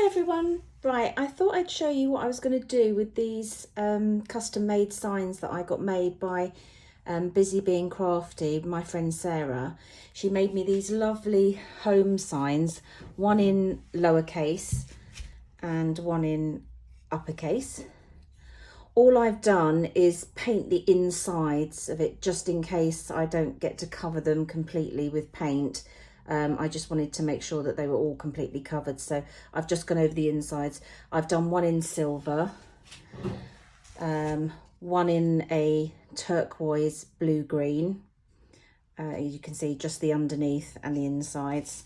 Hi everyone. Right, I thought I'd show you what I was going to do with these custom made signs that I got made by Busy Being Crafty, my friend Sarah. She made me these lovely home signs, one in lowercase and one in uppercase. All I've done is paint the insides of it just in case I don't get to cover them completely with paint. I just wanted to make sure that they were all completely covered, so I've just gone over the insides. I've done one in silver, one in a turquoise blue-green. You can see just the underneath and the insides,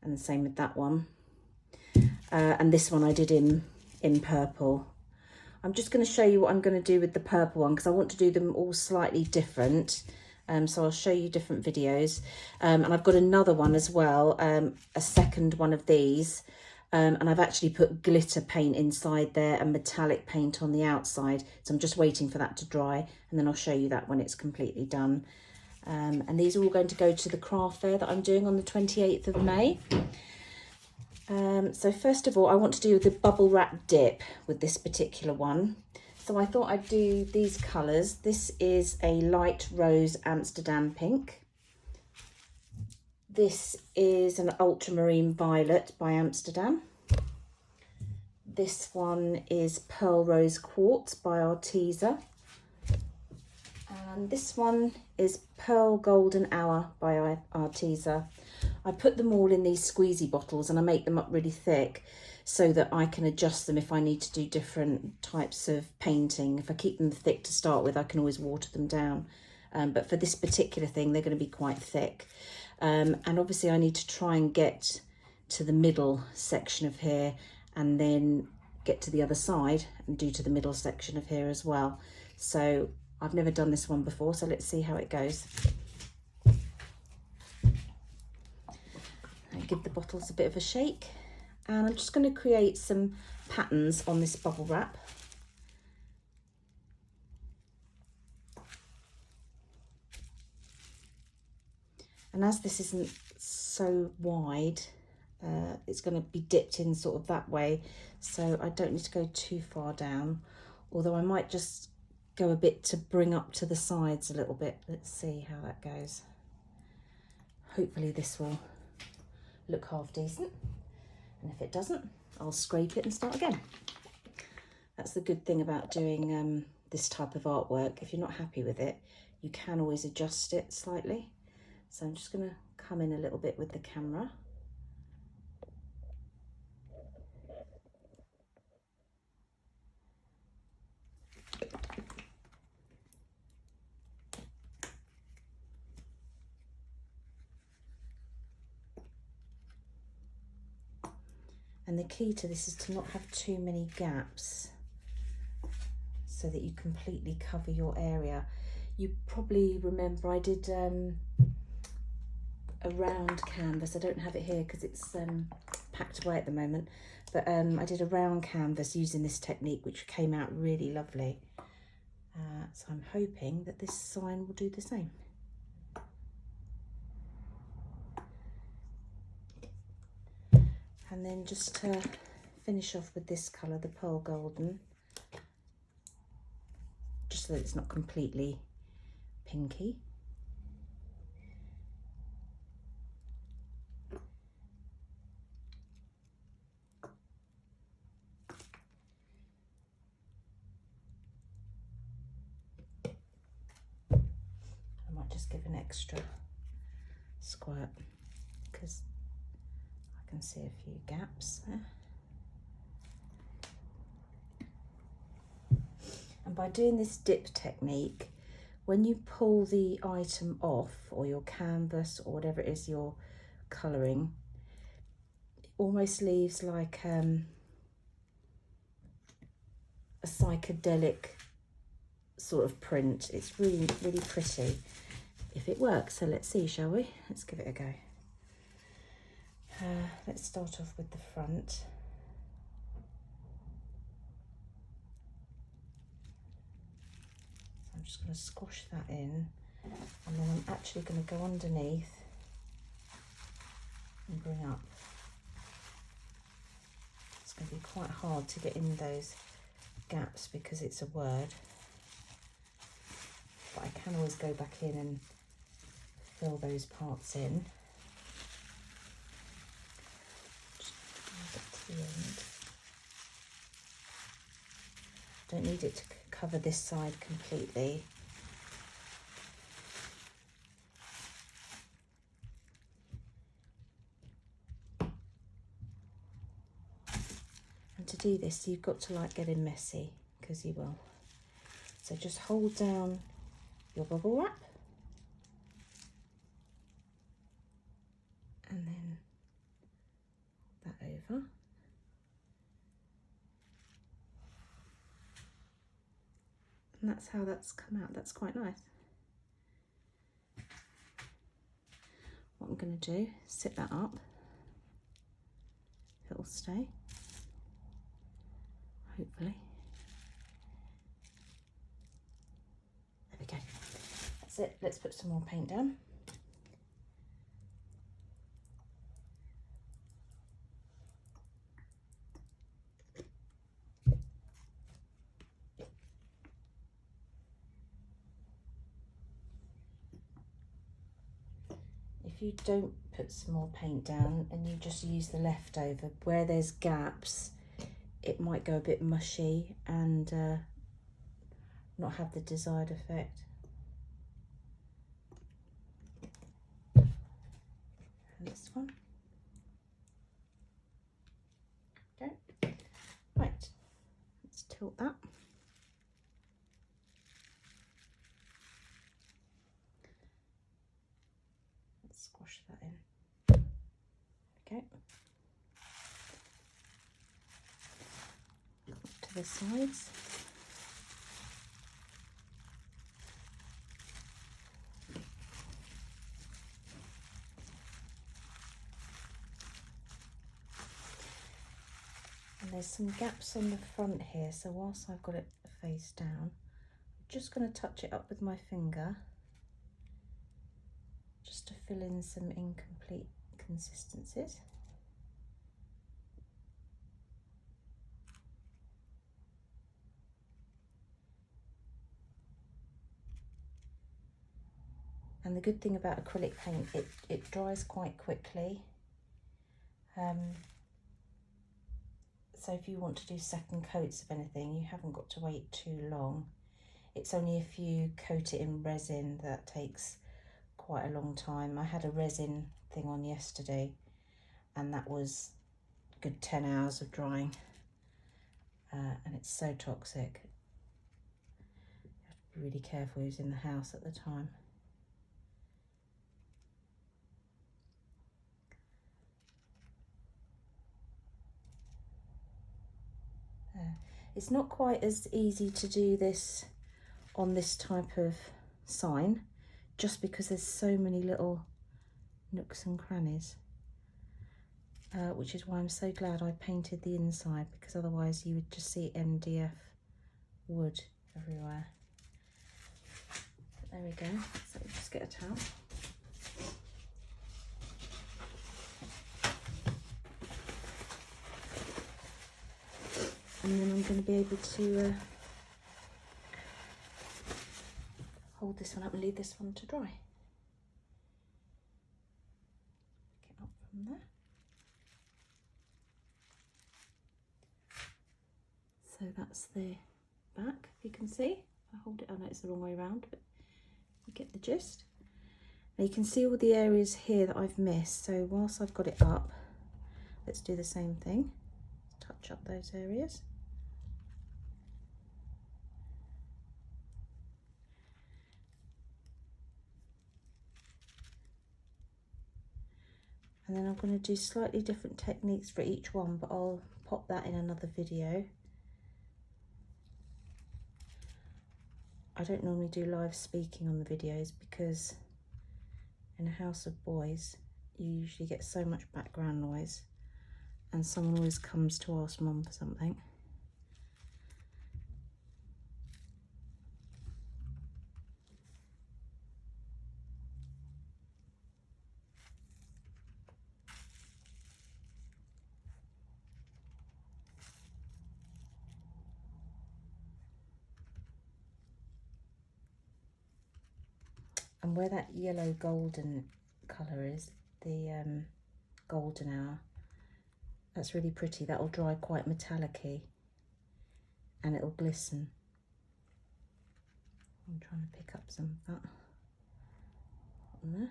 and the same with that one. And this one I did in purple. I'm just going to show you what I'm going to do with the purple one because I want to do them all slightly different. So I'll show you different videos. And I've got another one as well, a second one of these. And I've actually put glitter paint inside there and metallic paint on the outside. So I'm just waiting for that to dry, and then I'll show you that when it's completely done. And these are all going to go to the craft fair that I'm doing on the 28th of May. So first of all, I want to do the bubble wrap dip with this particular one. So I thought I'd do these colours. This is a light rose Amsterdam pink. This is an ultramarine violet by Amsterdam. This one is pearl rose quartz by Arteza. And this one is pearl golden hour by Arteza. I put them all in these squeezy bottles and I make them up really thick so that I can adjust them if I need to do different types of painting. If I keep them thick to start with, I can always water them down. But for this particular thing, they're going to be quite thick. And obviously I need to try and get to the middle section of here and then get to the other side and do to the middle section of here as well. So I've never done this one before, so let's see how it goes. I give the bottles a bit of a shake, and I'm just going to create some patterns on this bubble wrap. And as this isn't so wide, it's going to be dipped in sort of that way, so I don't need to go too far down, although I might just go a bit to bring up to the sides a little bit. Let's see how that goes. Hopefully this will look half decent, and if it doesn't, I'll scrape it and start again. That's the good thing about doing this type of artwork. If you're not happy with it, you can always adjust it slightly. So I'm just going to come in a little bit with the camera. And the key to this is to not have too many gaps so that you completely cover your area. You probably remember I did a round canvas. I don't have it here because it's packed away at the moment, but I did a round canvas using this technique, which came out really lovely. So I'm hoping that this sign will do the same. And then just to finish off with this colour, the pearl golden, just so that it's not completely pinky. I might just give an extra squirt because I can see a few gaps there. And by doing this dip technique, when you pull the item off, or your canvas, or whatever it is you're colouring, it almost leaves like a psychedelic sort of print. It's really, really pretty if it works. So let's see, shall we? Let's give it a go. Let's start off with the front. I'm just going to squash that in, and then I'm actually going to go underneath and bring up. It'll be quite hard to get in those gaps because it's a word, but I can always go back in and fill those parts in. Just get to the end. Don't need it to cover this side completely. And to do this, you've got to like getting messy, because you will. So just hold down your bubble wrap and then that over. And that's how that's come out. That's quite nice. What I'm going to do is sit that up. It'll stay, hopefully. There we go. That's it. Let's put some more paint down. If you don't put some more paint down and you just use the leftover, where there's gaps, it might go a bit mushy and not have the desired effect. And this one. Okay. Right. Let's tilt that. Squash that in. Okay. Up to the sides. And there's some gaps on the front here, so whilst I've got it face down, I'm just going to touch it up with my finger, just to fill in some incomplete consistencies. And the good thing about acrylic paint, it dries quite quickly. So if you want to do second coats of anything, you haven't got to wait too long. It's only if you coat it in resin that takes quite a long time. I had a resin thing on yesterday and that was a good 10 hours of drying, and it's so toxic. You have to be really careful who's in the house at the time. It's not quite as easy to do this on this type of sign, just because there's so many little nooks and crannies, which is why I'm so glad I painted the inside, because otherwise you would just see MDF wood everywhere. But there we go. So just get a towel. And then I'm going to be able to hold this one up and leave this one to dry. Get up from there. So that's the back, you can see. If I hold it, I know it's the wrong way around, but you get the gist. Now you can see all the areas here that I've missed. So whilst I've got it up, let's do the same thing. Touch up those areas. And then I'm going to do slightly different techniques for each one, but I'll pop that in another video. I don't normally do live speaking on the videos because in a house of boys, you usually get so much background noise and someone always comes to ask Mum for something. And where that yellow golden colour is, the golden hour, that's really pretty. That'll dry quite metallic-y and it'll glisten. I'm trying to pick up some of that on there.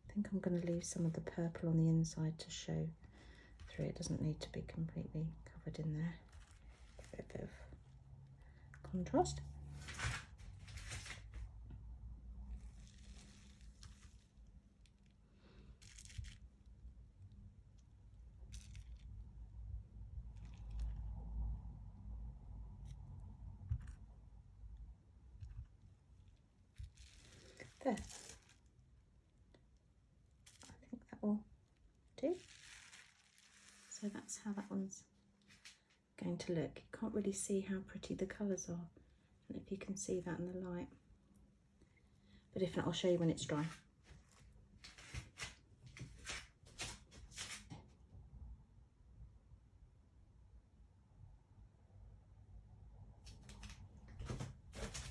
I think I'm going to leave some of the purple on the inside to show through. It doesn't need to be completely covered in there. Give it a bit of contrast. There. I think that will do. So that's how that one's going to look. You can't really see how pretty the colours are. I don't know if you can see that in the light. But if not, I'll show you when it's dry.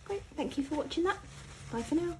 Great, thank you for watching that. Bye for now.